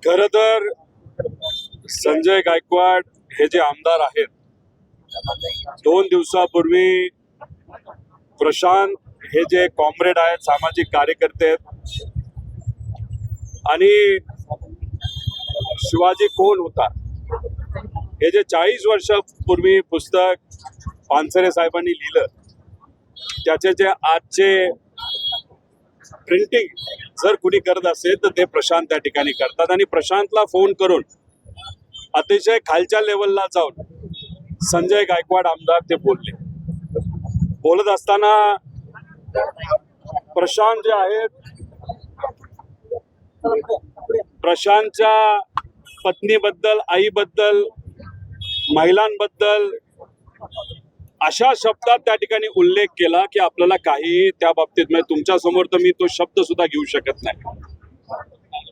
खर तर संजय गायकवाड हे जे आमदार आहेत, 2 दिवसापूर्वी प्रशांत हे जे कॉम्रेड आहेत, सामाजिक कार्यकर्ते आहेत, आणि शिवाजी कोण होता हे जे 40 वर्षापूर्वी पुस्तक पानसरे साहेबांनी लिहिलं, त्याचे जे आजचे प्रिंटिंग जर कुणी करत असेल तर ते प्रशांत त्या ठिकाणी करतात. आणि प्रशांतला फोन करून अतिशय खालच्या लेवलला जाऊन संजय गायकवाड आमदार ते बोलले. बोलत असताना प्रशांत जे आहेत, प्रशांतच्या पत्नीबद्दल, आईबद्दल, महिलांबद्दल अशा शब्दात त्या ठिकाणी उल्लेख केला की आपल्याला काही त्या बाबतीत, म्हणजे तुमच्या समोर तर मी तो शब्द सुद्धा घेऊ शकत नाही.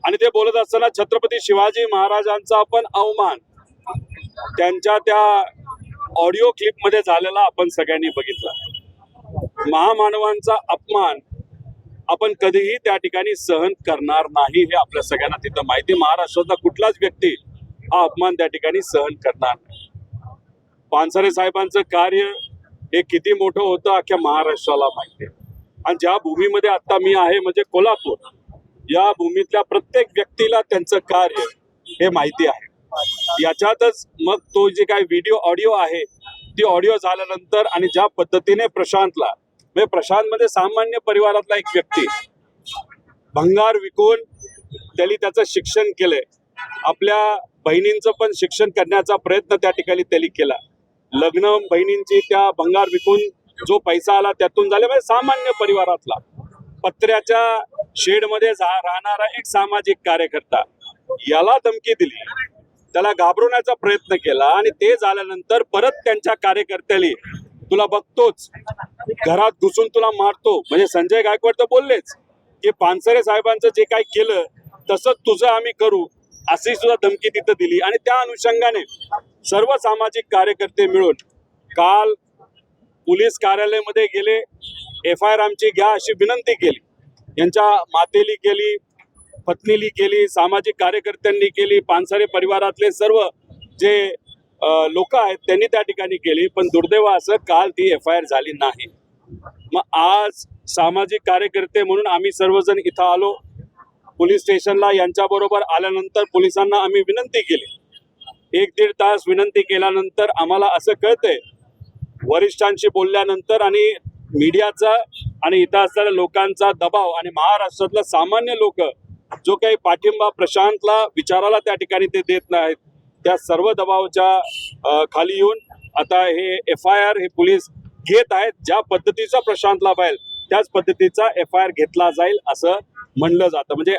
आणि ते बोलत असताना छत्रपती शिवाजी महाराजांचा आपण अवमान त्यांच्या त्या ऑडिओ क्लिप मध्ये झालेला आपण सगळ्यांनी बघितला. महामानवांचा अपमान आपण कधीही त्या ठिकाणी सहन करणार नाही हे आपल्या सगळ्यांना तिथं माहिती. महाराष्ट्रातला कुठलाच व्यक्ती हा अपमान त्या ठिकाणी सहन करणार नाही. पानसरे साहेबांचं कार्य हे किती मोठं होतं अख्ख्या महाराष्ट्राला माहिती आहे. आणि ज्या भूमीमध्ये आता मी आहे म्हणजे कोल्हापूर, या भूमीतल्या प्रत्येक व्यक्तीला त्यांचं कार्य हे माहिती आहे. याच्यातच मग तो जे काही व्हिडिओ ऑडिओ आहे, ती ऑडिओ झाल्यानंतर आणि ज्या पद्धतीने प्रशांतला, म्हणजे प्रशांत मध्ये सामान्य परिवारातला एक व्यक्ती, भंगार विकून त्यांनी त्याचं शिक्षण केलंय, आपल्या बहिणींचं पण शिक्षण करण्याचा प्रयत्न त्या ठिकाणी त्यांनी केला. लग्न बहिणींची त्या भंगार विकून जो पैसा आला त्यातून झाले. म्हणजे सामान्य परिवारातला पत्र्याच्या शेडमध्ये राहणारा एक सामाजिक कार्यकर्ता, याला धमकी दिली, त्याला घाबरवण्याचा प्रयत्न केला. आणि ते झाल्यानंतर परत त्यांच्या कार्यकर्त्याला, तुला बघतोच, घरात घुसून तुला मारतो. म्हणजे संजय गायकवाड तर बोललेच की पानसरे साहेबांचं जे काही केलं तसंच तुझं आम्ही करू, अशी सुद्धा धमकी तिथं दिली. आणि त्या अनुषंगाने सर्व सामाजिक कार्यकर्ते मिळून काल पोलीस कार्यालयामध्ये गेले, FIR आमची घ्या अशी विनंती केली. यांच्या मातेली केली, पत्नीली केली, सामाजिक कार्यकर्त्यांनी केली, पानसरे परिवारातले सर्व जे लोक आहेत त्यांनी त्या ठिकाणी केली. पण दुर्दैव असं काल ती FIR झाली नाही. मग आज सामाजिक कार्यकर्ते म्हणून आम्ही सर्वजण इथं आलो पोलीस स्टेशनला. यांच्याबरोबर आल्यानंतर पोलिसांना आम्ही विनंती केली. 1-1.5 तास विनंती केल्यानंतर आम्हाला असं कळतंय, वरिष्ठांशी बोलल्यानंतर आणि मीडियाचा आणि इथं असलेल्या लोकांचा दबाव आणि महाराष्ट्रातला सामान्य लोक जो काही पाठिंबा प्रशांतला विचाराला त्या ठिकाणी ते देत नाहीत, त्या सर्व दबावाच्या खाली येऊन आता हे FIR हे पोलीस घेत आहेत. ज्या पद्धतीचा प्रशांतला पाहिजे त्याच पद्धतीचा FIR घेतला जाईल असं म्हणलं जातं. म्हणजे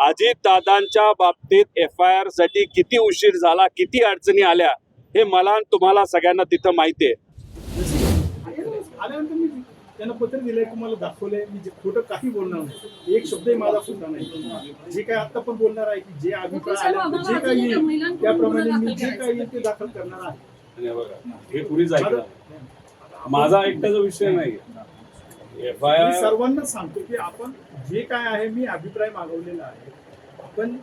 अजित दादांच्या बाबतीत FIR साठी किती उशीर झाला, किती अडचणी आल्या, हे मला आणि तुम्हाला सगळ्यांना तिथं माहिती आहे. आल्यानंतर मी त्यांना पत्र दिलंय, तुम्हाला दाखवलंय, मी खोटं काही बोलणार नाही, एक शब्दही माझा सुद्धा नाही. जे काही आता पण बोलणार आहे की जे अभिप्राय आले, जे काही येईल त्याप्रमाणे मी जे काही येईल ते दाखल करणार आहे. हे पुढीच ऐकलं, माझा एकट्याचा विषय नाही. मी सर्वांना सांगतो की आपण जे काय आहे, मी अभिप्राय मागवलेला आहे, आपण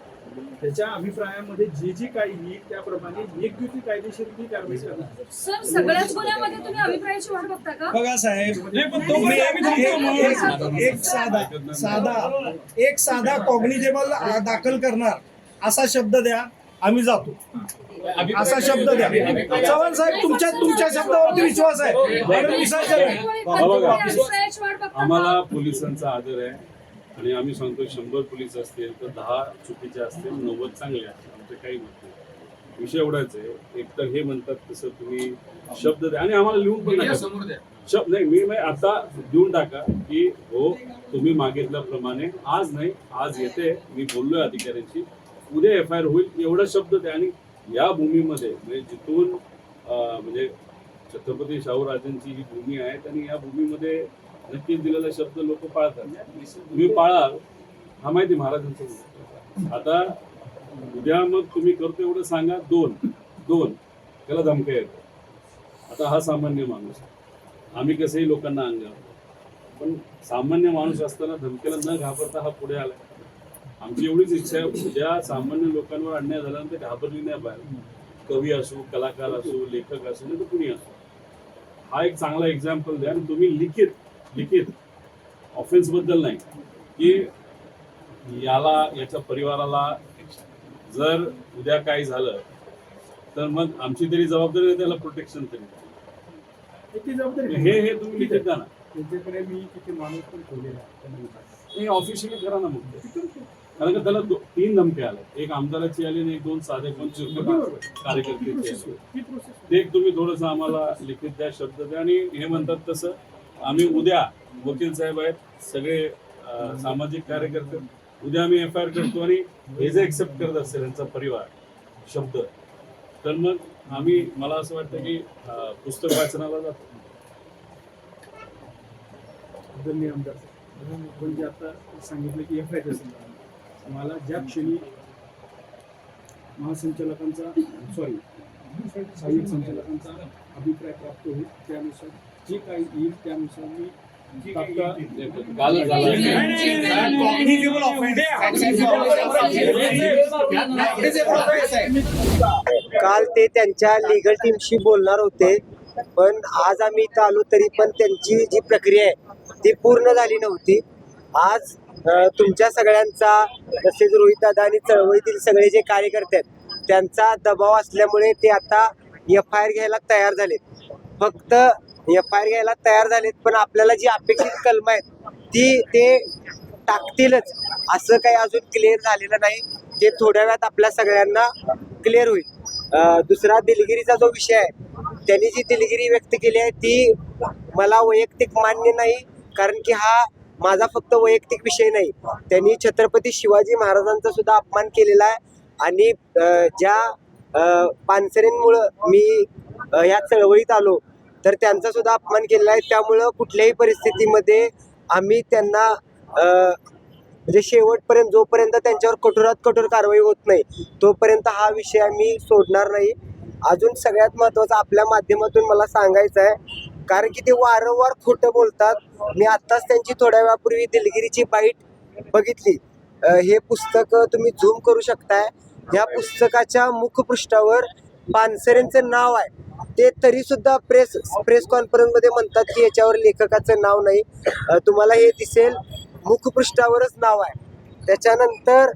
त्याच्या अभिप्रायामध्ये जे जे काही येईल त्याप्रमाणे योग्य कायदेशीर कारवाई करणार. सर, सगळ्याच गुन्ह्यामध्ये तुम्ही अभिप्रायाची वाट बघता का? बघा साहेब, एक साधा कॉग्निजेबल दाखल करणार असा शब्द द्या, आम्ही जातो, असा शब्द द्या. चव्हाण साहेब, तुमच्या शब्दावरती विश्वास आहे, आम्हाला पोलिसांचा आदर आहे. आणि आम्ही सांगतो 100 पोलीस असतील तर 10 चुकीचे असतील, 90 चांगले असतील, आमचं काही मत नाही. विषय एवढाच आहे, एक तर हे म्हणतात तसं तुम्ही शब्द द्या आणि आम्हाला लिहून पण शब्द नाही. मी आता देऊन टाका की हो तुम्ही मागितल्याप्रमाणे आज नाही, आज येते, मी बोललोय अधिकाऱ्यांशी, उद्या FIR होईल, एवढा शब्द द्या. आणि या भूमीमध्ये म्हणजे जिथून म्हणजे छत्रपती शाहूराजांची ही भूमी आहे, आणि या भूमीमध्ये नक्कीच दिलेला शब्द लोक पाळतात. तुम्ही पाळाल हा माहिती महाराजांचं. आता उद्या मग तुम्ही करतो एवढं सांगा, दोन त्याला धमक्या येतात. आता हा सामान्य माणूस, आम्ही कसंही लोकांना अंगावर, पण सामान्य माणूस असताना धमक्याला न घाबरता हा पुढे आला. आमची एवढीच इच्छा आहे, ज्या सामान्य लोकांवर अन्याय झाल्यानंतर घाबरली नाही बाहेर. कवी असो, कलाकार असो, लेखक असो, नाही तर कुणी असो. हा एक चांगला एक्झाम्पल द्या आणि तुम्ही लिखित ऑफेन्स बद्दल नाही की याच्या परिवाराला जर उद्या काही झालं तर मग आमची तरी जबाबदारी आहे, त्याला प्रोटेक्शन तरी. ती जबाबदारी हे तुम्ही लिखित द्या ना. त्यांच्याकडे मी किती माणूस पण ठेवलेला आहे. हे ऑफिशियली करा ना मग ते. कारण का त्याला 3 धमके आले, एक आमदाराची आली आणि 2 साधे कार्यकर्त्याची आली. ती प्रोसेस ते तुम्ही थोडंसं आम्हाला लिखित द्या, शब्द द्या. आणि हे म्हणतात तसं आम्ही उद्या वकील साहेब आहेत, सगळे सामाजिक कार्यकर्ते, उद्या आम्ही FIR करतो आणि हे जे एक्सेप्ट करत असेल यांचा परिवार शब्द, तर मग आम्ही, मला असं वाटतं की पुस्तक वाचनाला जातो. आदरणीय आमदार साहेब, आपण जे आता सांगितलं की FIR संदर्भात मला ज्या क्षणी महासंचालकांचा सहाय्यक संचालकांचा अभिप्राय प्राप्त होईल त्यानुसार जे काही येईल त्यानुसार मी तात्काळ काल ते त्यांच्या लीगल टीमशी बोलणार होते, पण आज आम्ही इथं आलो तरी पण त्यांची जी प्रक्रिया आहे ती पूर्ण झाली नव्हती. आज तुमच्या सगळ्यांचा, तसेच रोहित दादा आणि चळवळीतील सगळे जे कार्यकर्ते आहेत त्यांचा दबाव असल्यामुळे ते आता FIR घ्यायला तयार झालेत. फक्त FIR घ्यायला तयार झालेत, पण आपल्याला जी अपेक्षित कलम आहेत ते टाकतीलच असं काही अजून क्लिअर झालेलं नाही. ते थोड्या वेळात आपल्या सगळ्यांना क्लिअर होईल. दुसरा दिलगिरीचा जो विषय आहे, त्यांनी जी दिलगिरी व्यक्त केली आहे ती मला वैयक्तिक मान्य नाही, कारण की हा माझा फक्त वैयक्तिक विषय नाही. त्यांनी छत्रपती शिवाजी महाराजांचा सुद्धा अपमान केलेला आहे आणि ज्या पानसरेंमुळं मी ह्या चळवळीत आलो तर त्यांचा सुद्धा अपमान केलेला आहे. त्यामुळं कुठल्याही परिस्थितीमध्ये आम्ही त्यांना म्हणजे शेवटपर्यंत, जोपर्यंत त्यांच्यावर कठोरात कठोर कारवाई होत नाही तोपर्यंत हा विषय आम्ही सोडणार नाही. अजून सगळ्यात महत्त्वाचं आपल्या माध्यमातून मला सांगायचं आहे, कारण की ते वारंवार खोटं बोलतात. मी आत्ताच त्यांची थोड्या वेळापूर्वी दिलगिरीची बाईट बघितली. हे पुस्तक तुम्ही झूम करू शकताय. या पुस्तकाच्या मुखपृष्ठावर पानसरेंचं नाव आहे, ते तरी सुद्धा प्रेस कॉन्फरन्समध्ये म्हणतात की याच्यावर लेखकाचं नाव नाही. तुम्हाला हे दिसेल, मुखपृष्ठावरच नाव आहे. त्याच्यानंतर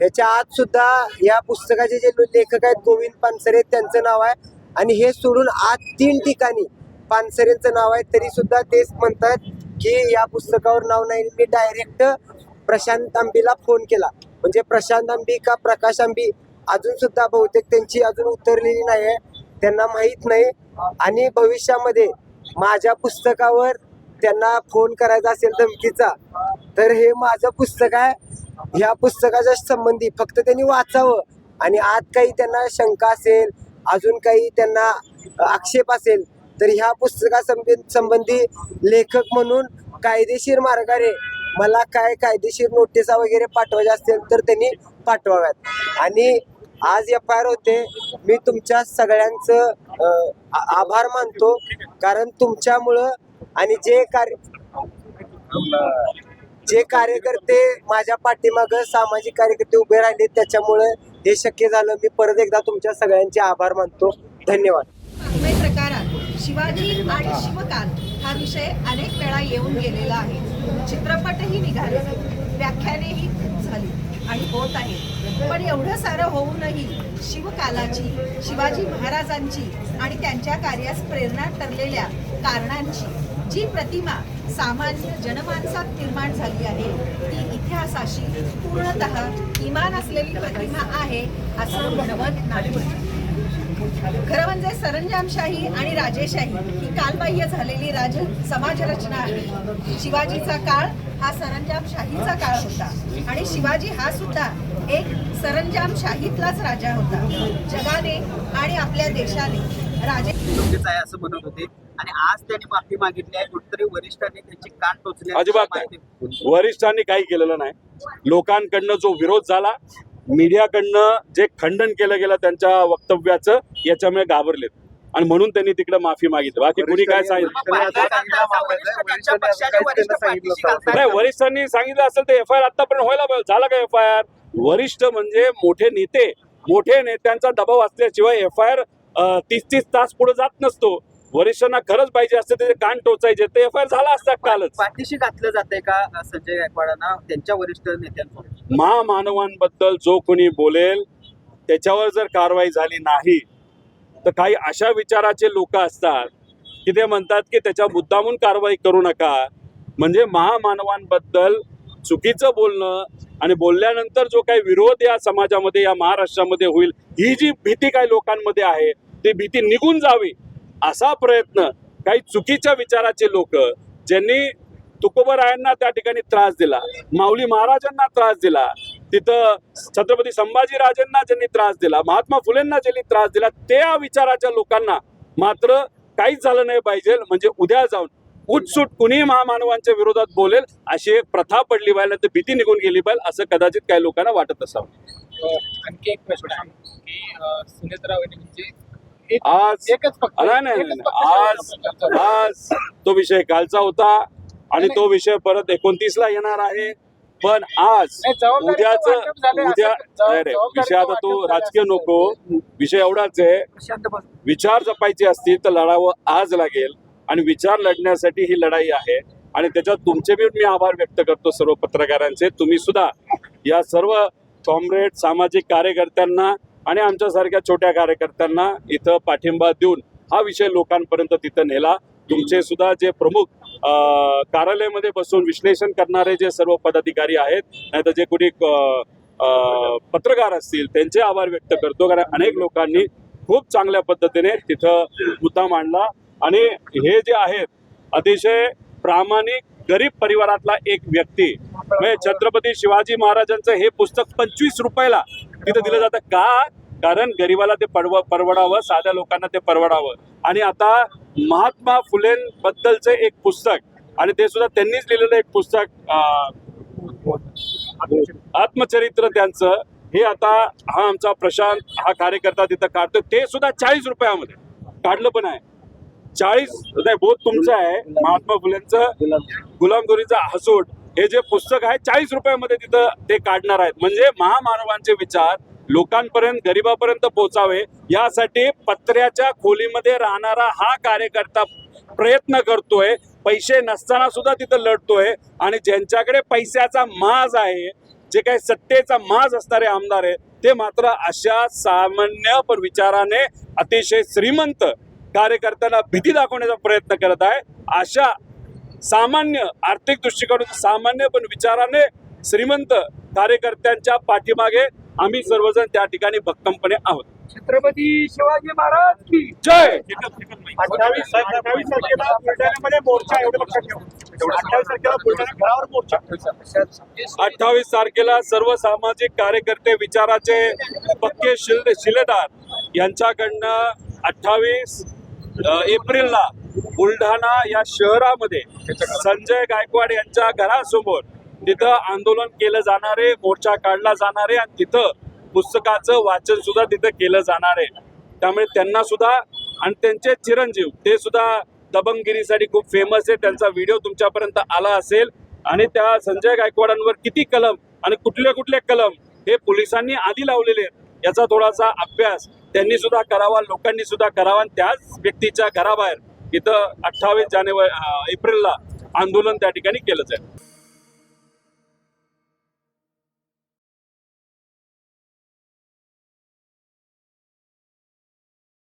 ह्याच्या आत सुद्धा या पुस्तकाचे जे लेखक आहेत गोविंद पानसरे त्यांचं नाव आहे. आणि हे सोडून आत 3 ठिकाणी पानसरेंचं नाव आहे, तरी सुद्धा तेच म्हणतात की या पुस्तकावर नाव नाही. मी डायरेक्ट प्रशांत आंबीला फोन केला, म्हणजे प्रशांत आंबी का प्रकाश आंबी अजून सुद्धा बहुतेक त्यांची अजून उतरलेली नाही आहे, त्यांना माहीत नाही. आणि भविष्यामध्ये माझ्या पुस्तकावर त्यांना फोन करायचा असेल धमकीचा, तर हे माझं पुस्तक आहे, ह्या पुस्तकाच्या संबंधी फक्त त्यांनी वाचावं. आणि आत काही त्यांना शंका असेल, अजून काही त्यांना आक्षेप असेल, तर ह्या पुस्तकासंबंधी लेखक म्हणून कायदेशीर मार्गाने मला काय कायदेशीर नोटिसा वगैरे पाठवायच्या असतील तर त्यांनी पाठवाव्यात. आणि आज FIR होते, मी तुमच्या सगळ्यांचं आभार मानतो, कारण तुमच्यामुळं आणि जे कार्यकर्ते माझ्या पाठीमागं सामाजिक कार्यकर्ते उभे राहिले त्याच्यामुळे हे शक्य झालं. मी परत एकदा तुमच्या सगळ्यांचे आभार मानतो. धन्यवाद. वाङ्मय प्रकारात शिवाजी आणि शिवकाल हा विषय अनेक वेळा येऊन गेलेला आहे. चित्रपटही निघाले, व्याख्यानेही झाली आणि होत आहे. पण एवढं सारं होऊनही शिवकालाची, शिवाजी महाराजांची आणि त्यांच्या कार्यास प्रेरणा ठरलेल्या कारणांची जी प्रतिमा सामान्य जनमानसात निर्माण झाली आहे ती इतिहासाशी पूर्णतः इमान असलेली प्रतिमा आहे असं म्हणवत नाही. खरं म्हणजे सरंजामशाही आणि राजेशाही ही कालबाह्य झालेली समाजरचना आहे. शिवाजीचा काळ हा सरंजामशाहीचा काळ होता आणि शिवाजी हा सुद्धा एक सरंजामशाहीतलाच राजा होता. जगाने आणि आपल्या देशाने राजे चुकीचं आहे असं म्हणत होते आणि आज त्यांनी माफी मागितली आहे. कुठेतरी वरिष्ठांनी त्यांची कान टोचली. अजिबात नाही, वरिष्ठांनी काही केलेलं नाही. लोकांकडनं जो विरोध झाला, मीडियाकडनं जे खंडन केलं गेलं त्यांच्या वक्तव्याचं, याच्यामुळे घाबरलेत. आणि म्हणून त्यांनी तिकडे माफी मागितली. बाकी कुणी काय सांगितलं त्यांच्या पक्षाच्या वरिष्ठ पाठीशी घालतात. नाही, वरिष्ठांनी सांगितलं असेल तर एफ आय आर आतापर्यंत व्हायला पाहिजे. झाला का एफ आय आर? वरिष्ठ म्हणजे मोठे नेते, मोठे नेत्यांचा दबाव असल्याशिवाय एफ आय आर 30-30 तास पुढे जात नसतो. वरिष्ठांना खरंच पाहिजे असते त्याचे कान टोचायचे तर एफ आय आर झाला असता कालच. पाठीशी घातलं जाते का संजय गायकवाडांना त्यांच्या वरिष्ठ नेत्यांसोबत? महामानवांबद्दल जो कोणी बोलेल त्याच्यावर जर कारवाई झाली नाही तर काही अशा विचाराचे लोक असतात की ते म्हणतात की त्याच्या मुद्दामून कारवाई करू नका. म्हणजे महामानवांबद्दल चुकीचं बोलणं आणि बोलल्यानंतर जो काही विरोध या समाजामध्ये, या महाराष्ट्रामध्ये होईल, ही जी भीती काही लोकांमध्ये आहे ती भीती निघून जावी असा प्रयत्न काही चुकीच्या विचाराचे लोक, ज्यांनी तुकोबरायांना त्या ठिकाणी त्रास दिला, माऊली महाराजांना त्रास दिला, तिथं छत्रपती संभाजीराजांना ज्यांनी त्रास दिला, महात्मा फुलेंना ज्यांनी त्रास दिला, त्या विचाराच्या लोकांना मात्र काहीच झालं नाही पाहिजे. म्हणजे उद्या जाऊन उठसूट कुणी महामानवांच्या विरोधात बोलेल अशी एक प्रथा पडली पाहिजे, तर भीती निघून गेली पाहिजे असं कदाचित काही लोकांना वाटत असावं. आणखी एक प्रश्न आहे की सुनेत्रा वहिनी म्हणजे आज एकच पक्ष, नाही, एकच पक्ष. आज तो विषय कालचा होता आणि तो विषय परत 29ला येणार आहे. पण आज नाही, जबाबदारीचं उद्याचं वाटप झालंय असं- उद्या नाही रे, विषय आता तो जबाबदारीचं राजकीय नको, विषय एवढाच आहे. विचार जपायचे असतील तर लढावं आज लागेल आणि विचार लढण्यासाठी ही लढाई आहे. आणि त्याच्यात तुमचे बी मी आभार व्यक्त करतो सर्व पत्रकारांचे. तुम्ही सुद्धा या सर्व कॉम्रेड, सामाजिक कार्यकर्त्यांना आणि आमच्यासारख्या छोट्या कार्यकर्त्यांना इथं पाठिंबा देऊन हा विषय लोकांपर्यंत तिथं नेला. तुमचे सुद्धा जे प्रमुख कार्यालयामध्ये बसून विश्लेषण करणारे जे सर्व पदाधिकारी आहेत, नाही तर जे कोणी पत्रकार असतील, त्यांचे आभार व्यक्त करतो. कारण अनेक लोकांनी खूप चांगल्या पद्धतीने तिथं मुद्दा मांडला आणि हे जे आहेत अतिशय प्रामाणिक गरीब परिवारातला एक व्यक्ती, म्हणजे छत्रपती शिवाजी महाराजांचं हे पुस्तक 25 रुपयाला तिथं दिलं जातं का? कारण गरिबाला ते परवडावं, साध्या लोकांना ते परवडावं. आणि आता महात्मा फुलेंबद्दलचं एक पुस्तक, आणि ते सुद्धा त्यांनीच लिहिलेलं एक पुस्तक, आत्मचरित्र त्यांचं, हे आता हा आमचा प्रशांत हा कार्यकर्ता तिथं काढतो, ते सुद्धा 40 रुपयामध्ये काढलं पण आहे. 40 नाही, बोध तुमचं आहे. महात्मा फुलेंचं गुलामगिरीचा हसूट हे जे पुस्तक आहे 40 रुपयामध्ये तिथं ते काढणार आहेत. म्हणजे महामानवांचे विचार लोकांपर्यंत, गरिबापर्यंत पोहोचावे यासाठी पत्र्याच्या खोलीमध्ये राहणारा हा कार्यकर्ता प्रयत्न करतोय. पैसे नसताना सुद्धा तिथं लढतोय. आणि ज्यांच्याकडे पैशाचा माज आहे, जे काही सत्तेचा माज असणारे आमदार आहेत, ते मात्र अशा सामान्य पण विचाराने अतिशय श्रीमंत कार्यकर्त्यांना भीती दाखवण्याचा प्रयत्न करत आहे. अशा सामान्य आर्थिक दृष्टिकोनातून सामान्य पण विचाराने श्रीमंत कार्यकर्त्यांच्या पाठीमागे आम्ही सर्वजण त्या ठिकाणी भक्कमपणे आहोत. छत्रपती शिवाजी महाराज की जय. 28 तारखेला बुलढाण्यामध्ये मोर्चा, एवढं लक्षात ठेवा. 28 तारखेला बुलढाणा घरावर मोर्चा. 28 तारखेला सर्व सामाजिक कार्यकर्ते, विचाराचे पक्के शिलेदार यांच्याकडनं 28 एप्रिलला बुलढाणा या शहरामध्ये संजय गायकवाड यांच्या घरासमोर तिथं आंदोलन केलं जाणार आहे, मोर्चा काढला जाणार आहे आणि तिथं पुस्तकाचं वाचन सुद्धा तिथं केलं जाणार आहे. त्यामुळे त्यांना सुद्धा आणि त्यांचे चिरंजीव ते सुद्धा दबंगगिरीसाठी खूप फेमस आहे. त्यांचा व्हिडिओ तुमच्यापर्यंत आला असेल. आणि त्या संजय गायकवाडांवर किती कलम आणि कुठले कुठले कलम हे पोलिसांनी आधी लावलेले आहेत याचा थोडासा अभ्यास त्यांनी सुद्धा करावा, लोकांनी सुद्धा करावा. आणि त्याच व्यक्तीच्या घराबाहेर इथं 28 एप्रिलला आंदोलन त्या ठिकाणी केलं जाईल.